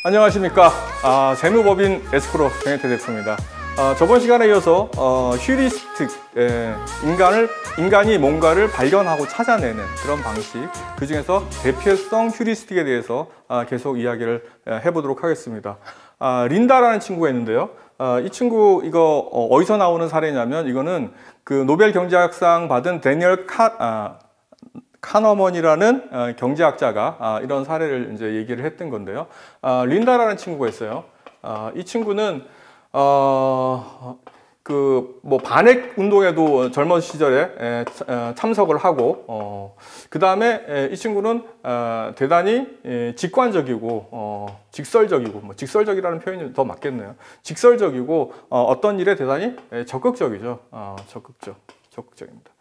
안녕하십니까. 재무법인 에스크로 정혜태 대표입니다. 저번 시간에 이어서 휴리스틱, 인간이 뭔가를 발견하고 찾아내는 그런 방식, 그 중에서 대표성 휴리스틱에 대해서 계속 이야기를 해보도록 하겠습니다. 린다라는 친구가 있는데요. 이 친구 이거 어디서 나오는 사례냐면, 이거는 그 노벨 경제학상 받은 데니얼 카너먼이라는 경제학자가 이런 사례를 이제 얘기를 했던 건데요. 린다라는 친구가 있어요. 이 친구는 반핵 운동에도 젊은 시절에 참석을 하고, 그 다음에 이 친구는 대단히 직관적이고 직설적이고, 직설적이라는 표현이 더 맞겠네요. 직설적이고 어떤 일에 대단히 적극적이죠. 적극적입니다.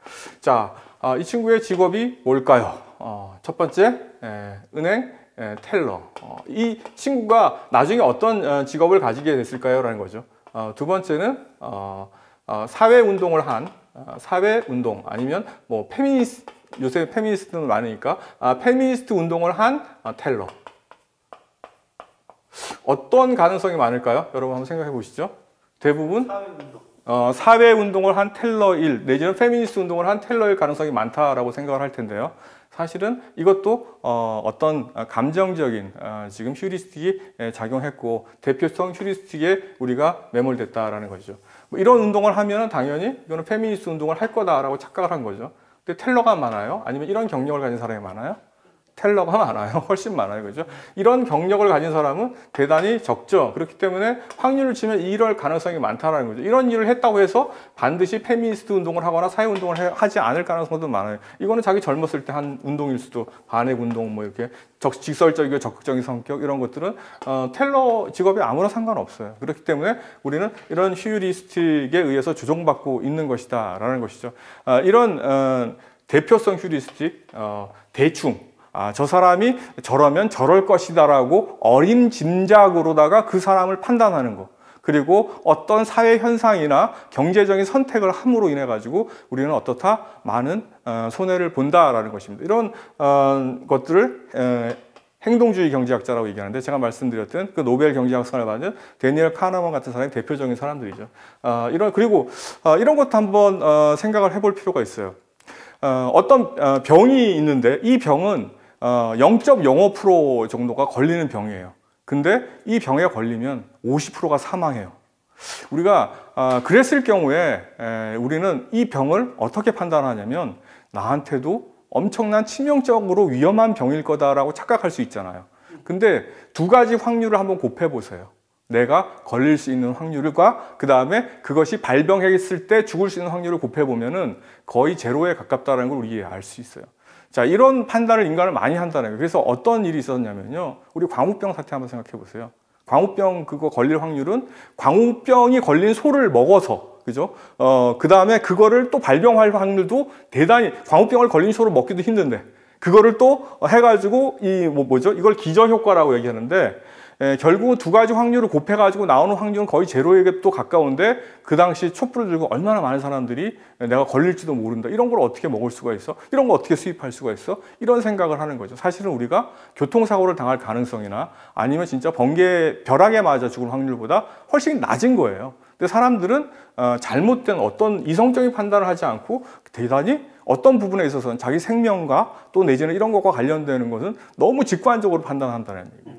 자, 이 친구의 직업이 뭘까요? 첫 번째, 은행 텔러. 이 친구가 나중에 어떤 직업을 가지게 됐을까요? 라는 거죠. 두 번째는 사회운동을 한, 사회운동 아니면 뭐 페미니스트, 요새 페미니스트는 많으니까 페미니스트 운동을 한 텔러. 어떤 가능성이 많을까요? 여러분 한번 생각해 보시죠. 대부분 사회운동을 한 텔러일, 내지는 페미니스트 운동을 한 텔러일 가능성이 많다라고 생각을 할 텐데요. 사실은 이것도 어떤 감정적인 지금 휴리스틱이 작용했고, 대표성 휴리스틱에 우리가 매몰됐다라는 거죠. 뭐 이런 운동을 하면 당연히 이거는 페미니스트 운동을 할 거다라고 착각을 한 거죠. 근데 텔러가 많아요? 아니면 이런 경력을 가진 사람이 많아요? 텔러가 많아요. 훨씬 많아요. 그죠? 이런 경력을 가진 사람은 대단히 적죠. 그렇기 때문에 확률을 치면 이럴 가능성이 많다는 거죠. 이런 일을 했다고 해서 반드시 페미니스트 운동을 하거나 사회운동을 하지 않을 가능성도 많아요. 이거는 자기 젊었을 때 한 운동일 수도, 반핵 운동, 뭐 이렇게 직설적이고 적극적인 성격, 이런 것들은 텔러 직업에 아무런 상관없어요. 그렇기 때문에 우리는 이런 휴리스틱에 의해서 조종받고 있는 것이다 라는 것이죠. 이런 대표성 휴리스틱, 대충 저 사람이 저러면 저럴 것이다라고 어림짐작으로다가 그 사람을 판단하는 것, 그리고 어떤 사회 현상이나 경제적인 선택을 함으로 인해 가지고 우리는 어떻다? 많은 손해를 본다라는 것입니다. 이런 것들을 행동주의 경제학자라고 얘기하는데, 제가 말씀드렸던 그 노벨 경제학상을 받은 데니얼 카너먼 같은 사람이 대표적인 사람들이죠. 이런 것도 한번 생각을 해볼 필요가 있어요. 어떤 병이 있는데, 이 병은 0.05% 정도가 걸리는 병이에요. 근데 이 병에 걸리면 50%가 사망해요. 우리가 그랬을 경우에 우리는 이 병을 어떻게 판단하냐면, 나한테도 엄청난 치명적으로 위험한 병일 거다라고 착각할 수 있잖아요. 근데 두 가지 확률을 한번 곱해 보세요. 내가 걸릴 수 있는 확률과 그 다음에 그것이 발병했을 때 죽을 수 있는 확률을 곱해 보면은 거의 제로에 가깝다는 걸 우리 알 수 있어요. 자, 이런 판단을 인간은 많이 한다는 거예요. 그래서 어떤 일이 있었냐면요, 우리 광우병 사태 한번 생각해 보세요. 광우병 그거 걸릴 확률은 광우병이 걸린 소를 먹어서, 그죠? 그 다음에 그거를 또 발병할 확률도 대단히, 광우병을 걸린 소를 먹기도 힘든데 그거를 또 해가지고 이걸 기저효과라고 얘기하는데, 결국은 두 가지 확률을 곱해가지고 나오는 확률은 거의 제로에게 또 가까운데, 그 당시 촛불을 들고 얼마나 많은 사람들이 내가 걸릴지도 모른다, 이런 걸 어떻게 먹을 수가 있어? 이런 걸 어떻게 수입할 수가 있어? 이런 생각을 하는 거죠. 사실은 우리가 교통사고를 당할 가능성이나 아니면 진짜 벼락에 맞아 죽을 확률보다 훨씬 낮은 거예요. 근데 사람들은 잘못된 어떤 이성적인 판단을 하지 않고 대단히 어떤 부분에 있어서는 자기 생명과 또 내지는 이런 것과 관련되는 것은 너무 직관적으로 판단한다는 얘기예요.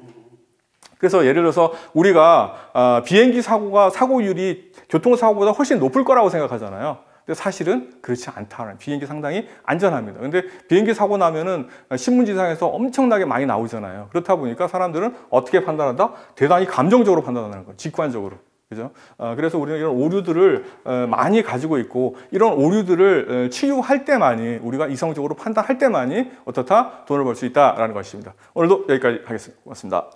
그래서 예를 들어서 우리가 비행기 사고율이 교통사고보다 훨씬 높을 거라고 생각하잖아요. 근데 사실은 그렇지 않다는, 비행기 상당히 안전합니다. 근데 비행기 사고 나면은 신문지상에서 엄청나게 많이 나오잖아요. 그렇다 보니까 사람들은 어떻게 판단한다? 대단히 감정적으로 판단하는 거예요. 직관적으로. 그죠? 그래서 우리는 이런 오류들을 많이 가지고 있고, 이런 오류들을 치유할 때만이, 우리가 이성적으로 판단할 때만이 어떻다? 돈을 벌 수 있다라는 것입니다. 오늘도 여기까지 하겠습니다. 고맙습니다.